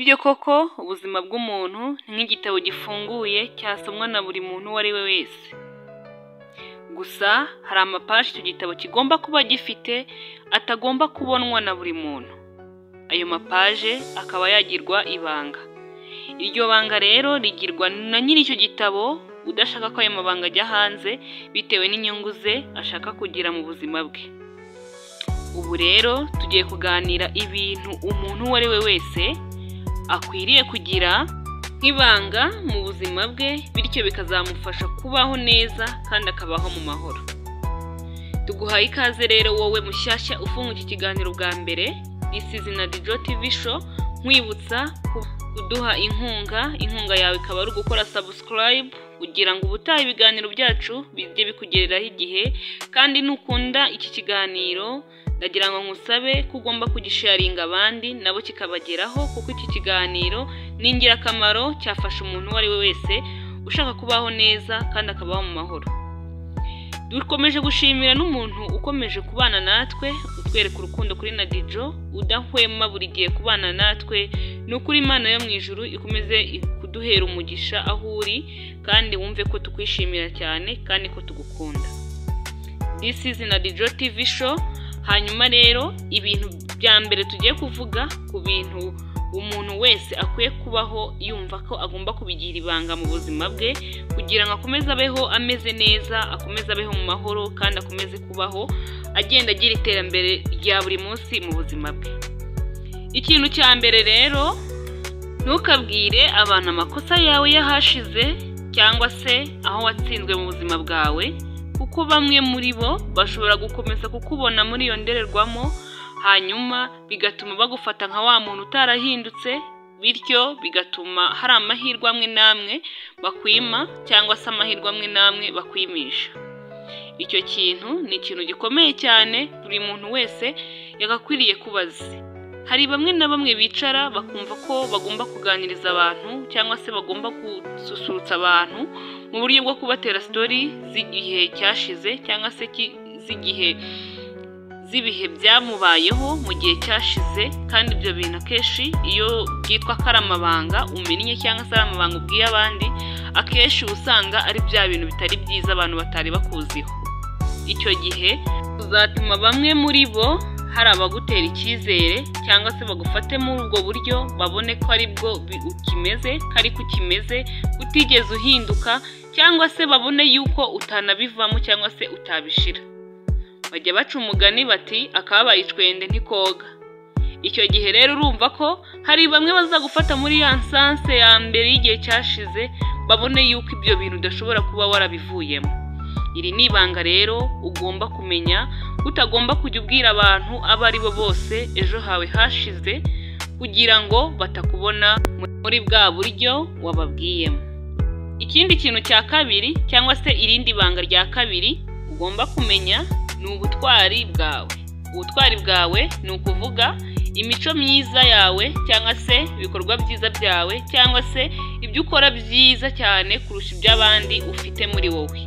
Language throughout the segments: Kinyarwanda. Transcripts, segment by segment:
Nibyo koko ubuzima bw'umuntu nk'igitabo gifunguye cyasomwa na buri muntu uwo ari we wese. Gusa hari amapaji icyo gitabo kigomba kuba gifite atagomba kubonwa na buri muntu. Ayo mapaje akaba yagirwa ibanga. Iryo banga rero rigirwa na nyiri icyo gitabo udashaka ko ayo mabanga ajya hanze bitewe n'inyungu ze ashaka kugira mu buzima bwe. Ubu rero tugiye kuganira ibintu umuntu uwo ari we wese akwiriye kugira nk'ibanga mu buzima bwe, bityo bikazamufasha kubaho neza kandi akabaho mu mahoro. Tuguhaye ikaze rero wowe mushyashya ufunga iki kiganiro bwa mbere. This is Nadijo TV show, nkwibutsa kuduha inkunga yawe ikaba ari gukora subscribe kugira ngo ubutaha ibiganiro byacu bijye bikugereraho igihe, kandi nukunda iki kiganiro ndagira ngo nkusabe ko ugomba kugisharinga abandi nabo kikabageraho, kuko iki kiganiro ni ingirakamaro, cyafasha umuntu uwo ari we wese ushaka kubaho neza kandi akabaho mu mahoro. Dukomeje gushimira n'umuntu ukomeje kubana natwe utwereka urukundo kuri Nadijo, udahwema buri gihe kubana natwe. Nukuri Imana yo mu ijuru ikomeze kuduhera umugisha aho uri, kandi wumve ko tukwishimira cyane kandi ko tugukunda. This is Nadijo TV show. Hanyuma rero ibintu bya mbere tugiye kuvuga ku bintu umuntu wese akwiye kubaho yumva ko agomba kubigira ibanga mu buzima bwe kugira ngo akomeze abeho ameze neza, akomeze abeho mu mahoro, kandi akomeze kubaho agenda agira iterambere rya buri munsi mu buzima bwe. Ikintu cya mbere rero, ntukabwire abantu amakosa yawe yahashize cyangwa se aho watsinzwe mu buzima bwawe, kuko bamwe muri bo bashobora gukomeza kukubona muri iyo ndorerwamo, hanyuma bigatuma bagufata nka wa muntu utarahindutse, bityo bigatuma hari amahirwe amwe namwe bakwima cyangwa se amahirwe amwe namwe bakwimisha. Icyo kintu ni ikintu gikomeye cyane buri muntu wese yagakwiriye kubaza. Hari bamwe na bamwe bicara bakumva ko bagomba kuganiriza abantu cyangwa se bagomba gususurutsa abantu mu buryo bwo kubatera story z'igihe cyashize cyangwa se z'ibihe byamubayeho mu gihe cyashize, kandi ibyo bintu akenshi iyo byitwa ko ari amabanga umennye cyangwa se ari amabanga ubwiye abandi, akenshi usanga ari bya bintu bitari byiza abantu batari bakuziho. Icyo gihe uzatuma bamwe muri bo hari abagutera icyizere cyangwa se bagufate muri ubwo buryo, babone ko ari bwo ukimeze, ko ariko ukimeze, utigeze uhinduka, cyangwa se babone yuko utanabivamo cyangwa se utabishira. Bajya baca umugani bati akabaye icwende ntikoga. Icyo gihe rero urumva ko hari bamwe bazagufata muri ya nsanse ya mbere y'igihe cyashize, babone yuko ibyo bintu udashobora kuba warabivuyemo. Iri ni ibanga rero ugomba kumenya, utagomba kujya ubwira abantu abo ari bo bose ejo hawe hashize kugira ngo batakubona muri bwa buryo wababwiyemo. Ikindi kintu cya kabiri cyangwa se irindi banga rya kabiri ugomba kumenya ni ubutwari bwawe. Ubutwari bwawe ni ukuvuga imico myiza yawe cyangwa se ibikorwa byiza byawe cyangwa se ibyo ukora byiza cyane kurusha iby'abandi ufite muri wowe.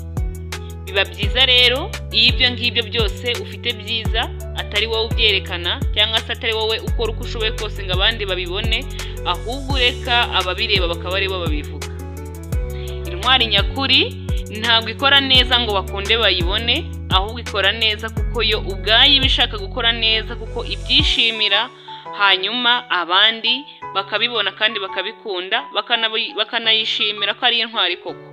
Biba byiza rero iyo ibyo ngibyo byose ufite byiza atari wowe ubyerekana cyangwa se atari wowe ukora uko ushoboye kose ngo abandi babibone, ahubwo ureka ababireba bakaba ari bo babivuga. Intwari nyakuri ntabwo ikora neza ngo bakunde bayibone, ahubwo ikora neza kuko yo ubwayo iba ishaka gukora neza, kuko ibyishimira, hanyuma abandi bakabibona kandi bakabikunda, bakanayishimira ko ari intwari koko.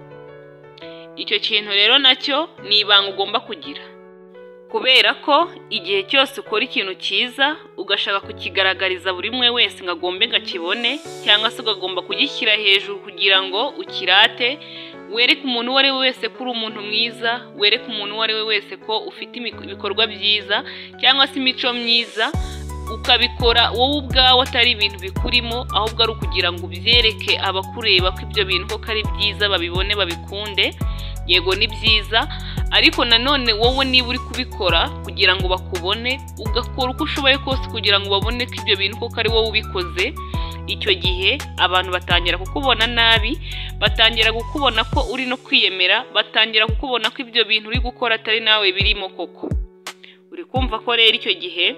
Icyo kintu rero nacyo ni ibanga ugomba kugira, kubera ko igihe cyose ukora ikintu cyiza ugashaka kukigaragariza buri umwe wese ngo agombe ngakibone, cyangwa se ugomba kugishyira hejuru kugira ngo ukirate, wereke umuntu uwo ari we wese ko uri umuntu mwiza, wereke umuntu uwo ari we wese ko ufite ibikorwa byiza cyangwa se imico myiza, ukabikora wowe ubwawe atari ibintu bikurimo, ahubwo ari ukugira ngo ubyereke abakureba ko ibyo bintu koko ari byiza, babibone babikunde. Yego ni byiza, ariko nanone wowe niba uri kubikora kugira ngo bakubone, ugakora uko ushoboye kose kugira ngo babone ko ibyo bintu koko ari wowe ubikoze, icyo gihe abantu batangira kukubona nabi, batangira kukubona ko uri no kwiyemera, batangira kukubona ko ibyo bintu uri gukora atari nawe birimo koko. Uri kumva ko rero icyo gihe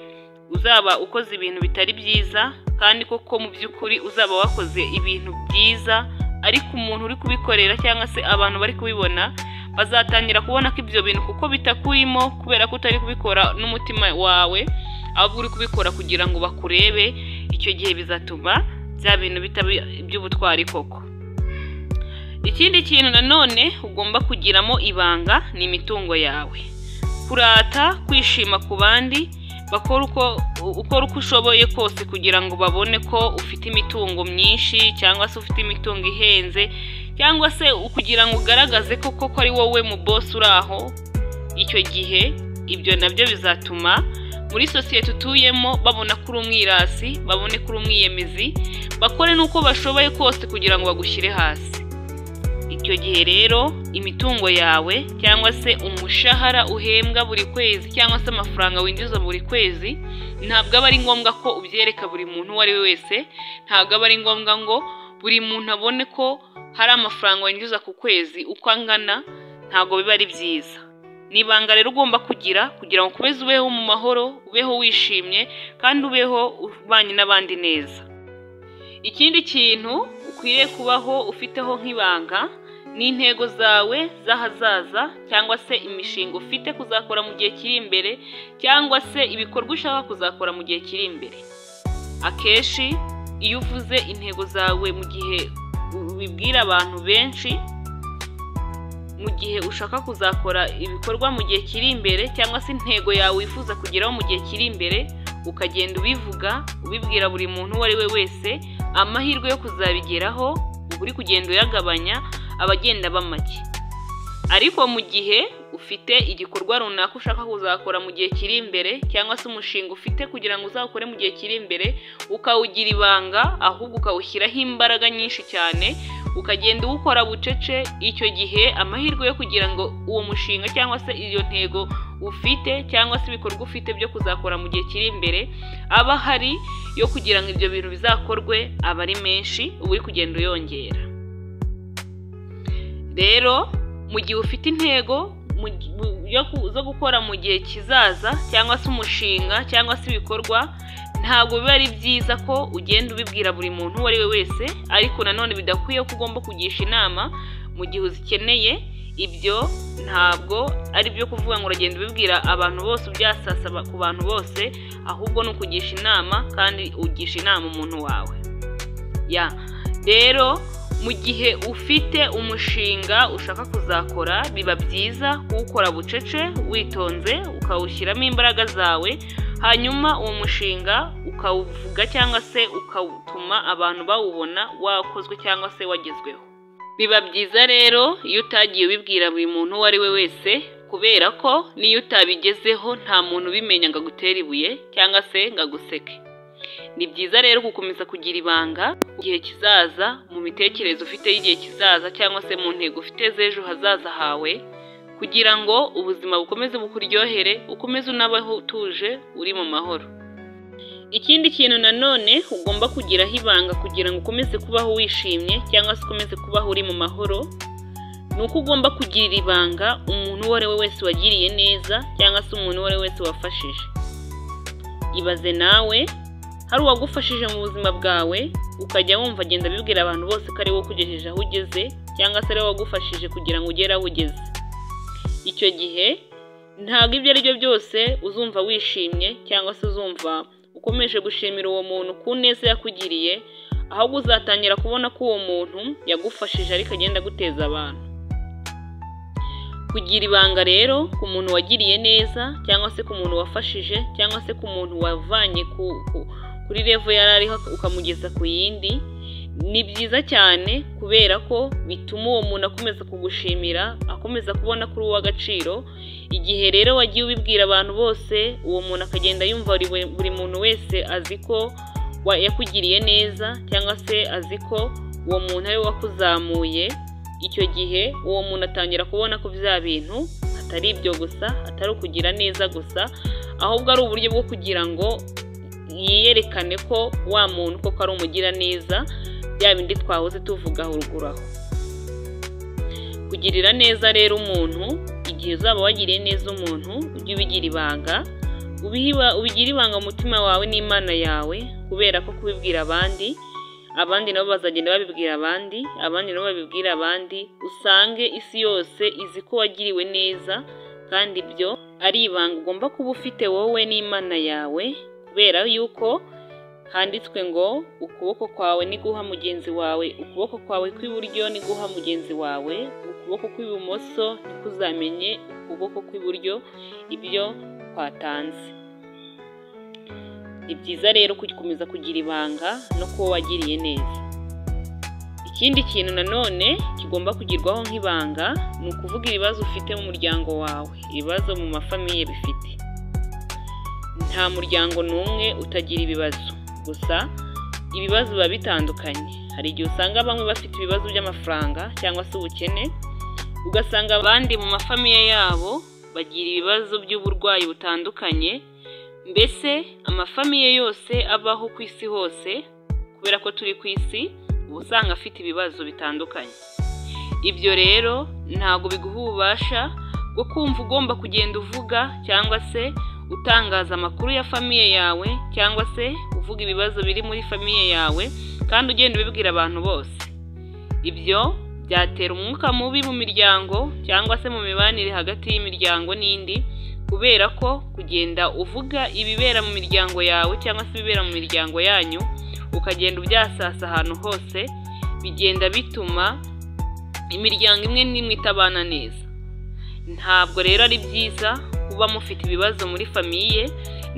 uzaba ukoze ibintu bitari byiza kandi koko mu by'ukuri uzaba wakoze ibintu byiza, ariko umuntu uri kubikorera cyangwa se abantu bari kubibona bazatangira kubona ko ibyo bintu kuko bitakurimo, kubera ko utari kubikora n'umutima wawe ahubwo uri kubikora kugira ngo bakurebe. Icyo gihe bizatuma bya bintu bitaba iby'ubutwari koko. Ikindi kintu nanone ugomba kugiramo ibanga ni imitungo yawe. Kurata, kwishima ku bandi, bakora uko ushoboye kose kugira ngo babone ko ufite imitungo myinshi cyangwa se ufite imitungo ihenze, cyangwa se kugira ngo ugaragaze ko koko ari wowe mu boss uraho. Icyo gihe ibyo nabyo bizatuma muri sosiyete utuyemo babona ko uri umwirasi, babone ko uri umwiyemezi, bakore nuko bashoboye kose kugira ngo bagushyire hasi. Icyo gihe rero imitungo yawe cyangwa se umushahara uhembwa buri kwezi cyangwa se amafaranga winjiza buri kwezi, ntabwo aba ari ngombwa ko ubyereka buri muntu uwo ari we wese. Ntabwo aba ari ngombwa ngo buri muntu abone ko hari amafaranga winjiza ku kwezi uko angana. Ntabwo biba ari byiza. Ni ibanga rero ugomba kugira ngo ukomeze ubeho mu mahoro, ubeho wishimye kandi ubeho ubanye n'abandi neza. Ikindi kintu ukwiriye kubaho ufiteho nk'ibanga ni intego zawe z'ahazaza, cyangwa se imishinga ufite kuzakora mu gihe kiri imbere, cyangwa se ibikorwa ushaka kuzakora mu gihe kiri imbere. Akenshi iyo uvuze intego zawe mu gihe ubibwira abantu benshi, mu gihe ushaka kuzakora ibikorwa mu gihe kiri imbere cyangwa se intego yawe wifuza kugeraho mu gihe kiri imbere, ukagenda ubivuga ubibwira buri muntu uwo ari we wese, amahirwe yo kuzabigeraho uri kugenda uyagabanya, abagenda bamake. Ariko mu gihe ufite igikorwa runaka ushaka kuzakora mu gihe kiri imbere, cyangwa se umushinga ufite kugira ngo uzakore mu gihe kiri imbere, ukawugira ibanga, ahubwo ukawushyiraho imbaraga nyinshi cyane, ukagenda uwukora bucece, icyo gihe amahirwe yo kugira ngo uwo mushinga cyangwa se iyo ntego ufite cyangwa se ibikorwa ufite byo kuzakora mu gihe kiri imbere aba hari, yo kugira ngo ibyo bintu bizakorwe aba ari menshi, uba uri kugenda uyongera. Rero mu gihe ufite intego zo gukora mu gihe kizaza cyangwa se umushinga cyangwa se ibikorwa, ntabwo biba ari byiza ko ugenda ubibwira buri muntu uwo ari we wese, ariko nanone bidakwiye ko ugomba kugisha inama mu gihe uzikeneye. Ibyo ntabwo ari byo kuvuga ngo uragenda ubibwira abantu bose, ubyasasa ku bantu bose, ahubwo ni ukugisha inama kandi ugisha inama umuntu wawe. Rero mu gihe ufite umushinga ushaka kuzakora, biba byiza kuwukora bucece witonze, ukawushyiramo imbaraga zawe, hanyuma uwo mushinga ukawuvuga cyangwa se ukawutuma abantu bawubona wakozwe cyangwa se wagezweho. Biba byiza rero iyo utagiye ubibwira buri muntu uwo ari we wese, kubera ko niyo utabigezeho nta muntu ubimenya ngo agutere ibuye cyangwa se ngo aguseke. Ni byiza rero gukomeza kugira ibanga mu gihe kizaza, mu mitekerereze ufite y'igihe kizaza cyangwa se mu ntego ufite z'ejo hazaza hawe, kugira ngo ubuzima bukomeze bukuryohere, ukomeze unabaho utuje uri mu mahoro. Ikindi kintu nanone ugomba kugiraho ibanga kugira ngo ukomeze kubaho wishimye cyangwa se ukomeze kubaho uri mu mahoro, ni uko ugomba kugirira ibanga umuntu uwo ari we wese wagiriye neza cyangwa se umuntu uwo ari we wese wafashije. Ibaze nawe hari uwagufashije mu buzima bwawe, ukajya wumva agenda abibwira abantu bose ko ari wowe ukugejeje aho ugeze, cyangwa se ari wowe wagufashije kugira ngo ugere aho ugeze. Icyo gihe ntabwo ibyo ari byo byose uzumva wishimye cyangwa se uzumva ukomeje gushimira uwo muntu ku neza yakugiriye, ahubwo uzatangira kubona ko uwo muntu yagufashije ariko agenda aguteza abantu. Kugira ibanga rero ku muntu wagiriye neza cyangwa se ku muntu wafashije cyangwa se ku muntu wavanye kuri level yari ariho ukamugeza ku yindi, ni byiza cyane kubera ko bituma uwo muntu akomeza kugushimira, akomeza kubona kuri uw'agaciro. Igihe rero wagiye ubibwira abantu bose, uwo muntu akagenda yumva buri muntu wese azi ko yakugiriye neza cyangwa se azi ko uwo muntu ari we wakuzamuye. Icyo gihe uwo muntu atangira kubona ko bya bintu atari ibyo gusa, atari ukugira neza gusa, ahubwo ari uburyo bwo kugira ngo yiyerekane ko wa muntu koko ari umugira neza, bya bindi twahoze tuvuga haruguru aho. Kugirira neza rero umuntu, igihe uzaba wagiriye neza umuntu ujye ubigira ibanga, ubigira ibanga mu mutima wawe n'Imana yawe, kubera ko kubibwira abandi nabo bazagenda babibwira abandi nabo babibwira abandi, usange isi yose izi ko wagiriwe neza, kandi ibyo ari ibanga ugomba kuba ufite wowe n'Imana yawe, kubera yuko handitswe ngo ukuboko kwawe ni guha mugenzi wawe, ukuboko kwawe kw'iburyo ni guha mugenzi wawe, ukuboko kw'ibumoso ntikuzamenye ukuboko kw'iburyo ibyo kwatanze. Ni byiza rero gukomeza kugira ibanga no kuba wagiriye neza. Ikindi kintu nanone kigomba kugirwaho nk'ibanga ni ukuvuga ibibazo ufite mu muryango wawe, ibibazo mu mafamiye bifite. Nta muryango n'umwe utagira ibibazo, gusa ibibazo biba bitandukanye. Hari igihe usanga bamwe bafite ibibazo by'amafaranga cyangwa se ubukene, ugasanga abandi mu mafamiye yabo bagira ibibazo by'uburwayi butandukanye. Mbese amafamiye yose abaho ku isi hose, kubera ko turi ku isi, uba usanga afite ibibazo bitandukanye. Ibyo rero ntabwo biguha ububasha bwo kumva ugomba kugenda uvuga cyangwa se utangaza amakuru ya famiye yawe, cyangwa se uvuga ibibazo biri muri famiye yawe kandi ugenda ubibwira abantu bose. Ibyo byatera umwuka mubi mu miryango cyangwa se mu mibanire hagati y'imiryango n'indi, kubera ko kugenda uvuga ibibera mu miryango yawe cyangwa se ibibera mu miryango yanyu ukagenda ubyasasa ahantu hose, bigenda bituma imiryango imwe n'imwe itabana neza. Ntabwo rero ari byiza kuba mufite ibibazo muri famiye,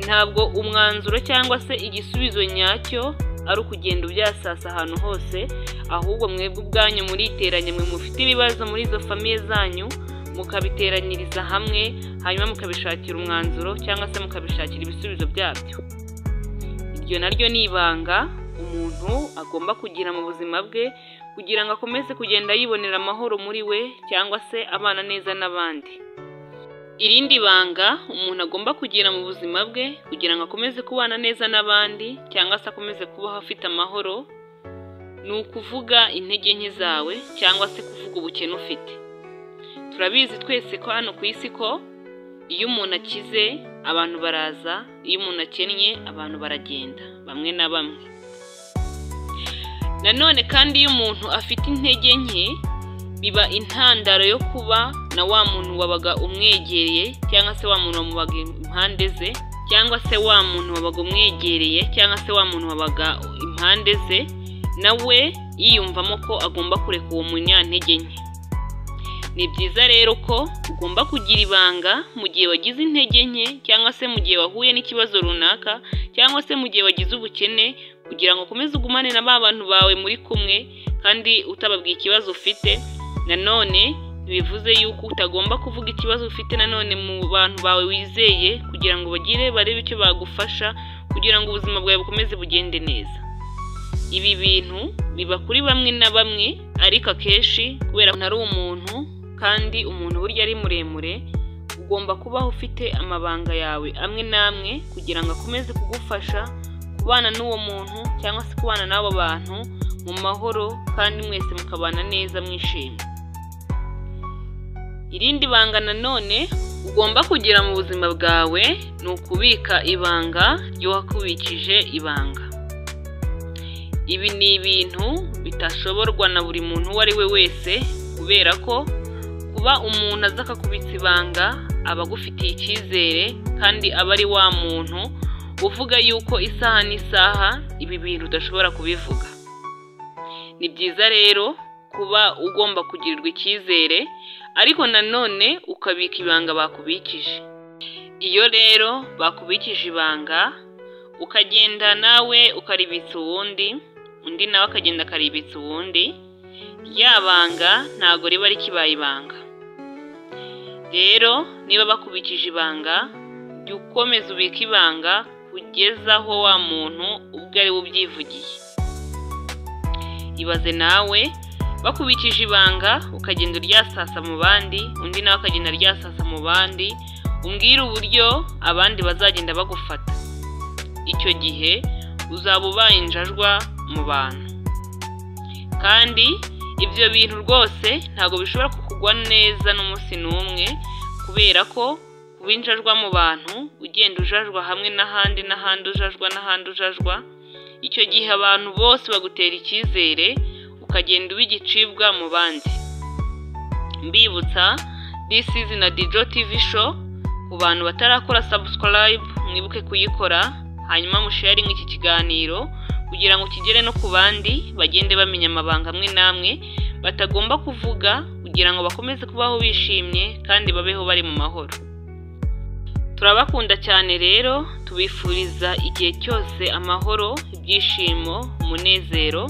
ntabwo umwanzuro cyangwa se igisubizo nyacyo ari ukugenda ubyasasa ahantu hose, ahubwo mwebwe ubwanyu muriteranye, mwe mufite ibibazo muri izo famiye zanyu, mukabiteranyiriza hamwe, hanyuma mukabishakira umwanzuro cyangwa se mukabishakira ibisubizo byabyo. Iryo naryo ni ibanga umuntu agomba kugira mu buzima bwe, kugira ngo akomeze kugenda yibonera amahoro muri we cyangwa se abana neza n'abandi. Irindi banga umuntu agomba kugira mu buzima bwe kugira ngo akomeze kubana neza n'abandi cyangwa se akomeze kubaho afite amahoro, ni ukuvuga intege nke zawe cyangwa se kuvuga ubukene ufite. Turabizi twese ko hano ku isi ko iyo umuntu akize abantu baraza, iyo umuntu akennye abantu baragenda bamwe na bamwe. Nanone kandi iyo umuntu afite intege nke, biba intandaro yo kuba na wa muntu wabaga umwegereye cyangwa se wa muntu wamubaga impande ze, cyangwa se wa muntu wabaga umwegereye cyangwa se wa muntu wabaga impande ze, nawe yiyumvamo ko agomba kureka uwo munyantege nke. Ni byiza rero ko ugomba kugira ibanga mu gihe wagize intege nke, cyangwa se mu gihe wahuye n'ikibazo runaka, cyangwa se mu gihe wagize ubukene, kugira ngo ukomeze ugumane na ba bantu bawe muri kumwe kandi utababwiye ikibazo ufite. Nanone bivuze yuko utagomba kuvuga ikibazo ufite nanone mu bantu bawe wizeye, kugira ngo barebe icyo bagufasha kugira ngo ubuzima bwawe bukomeze bugende neza. Ibi bintu biba kuri bamwe na bamwe, ariko akenshi kubera ko ntari umuntu kandi umuntu burya ari muremure, ugomba kubaho ufite amabanga yawe amwe n'amwe kugira ngo akomeze kugufasha kubana n'uwo muntu cyangwa se kubana n'abo bantu mu mahoro kandi mwese mukabana neza mwishimye. Irindi banga nanone ugomba kugira mu buzima bwawe ni ukubika ibanga ry'uwakubikije ibanga. Ibi ni ibintu bitashoborwa na buri muntu uwo ari we wese, kubera ko kuba umuntu aza akakubitsa ibanga aba agufitiye icyizere kandi aba ari wa muntu uvuga yuko isaha n'isaha ibi bintu udashobora kubivuga. Ni byiza rero kuba ugomba kugirirwa icyizere, ariko nanone ukabika ibanga bakubikije. Iyo rero bakubikije ibanga ukagenda nawe ukaribitsa uwundi, undi nawe akagenda akaribitsa uwundi, rya banga ntago riba rikibaye ibanga. Rero niba bakubikije ibanga, jya ukomeza ubika ibanga kugeza aho wa muntu ubwo ari we ubyivugiye. Ibaze nawe bakubikije ibanga ukagenda uryasasa mu bandi, undi nawe akagenda aryasasa mu bandi, umbwire uburyo abandi bazagenda bagufata. Icyo gihe uzaba ubaye injajwa mu bantu, kandi ibyo bintu rwose ntabwo bishobora kukugwa neza n'umunsi n'umwe, kubera ko kubinjajwa mu bantu ugenda ujajwa hamwe n'ahandi ujajwa icyo gihe abantu bose bagutera icyizere ukagenda ubigicibwa mu bandi. Mbibutsa this is na Dijo TV show, ku bantu batarakora subscribe mwibuke kuyikora, hanyuma musharing iki kiganiro kugira ngo kigere no ku bandi bagende bamenya amabanga amwe namwe batagomba kuvuga kugira ngo bakomeze kubaho bishimye kandi babeho bari mu mahoro. Turabakunda cyane rero, tubifuriza igihe cyose amahoro, ibyishimo, umunezero,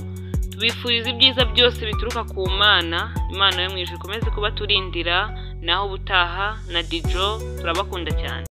tubifuriza ibyiza byose bituruka ku Mana. Imana yo mu ijuru ikomeze kuba turindira, naho ubutaha na Dijo, turabakunda cyane.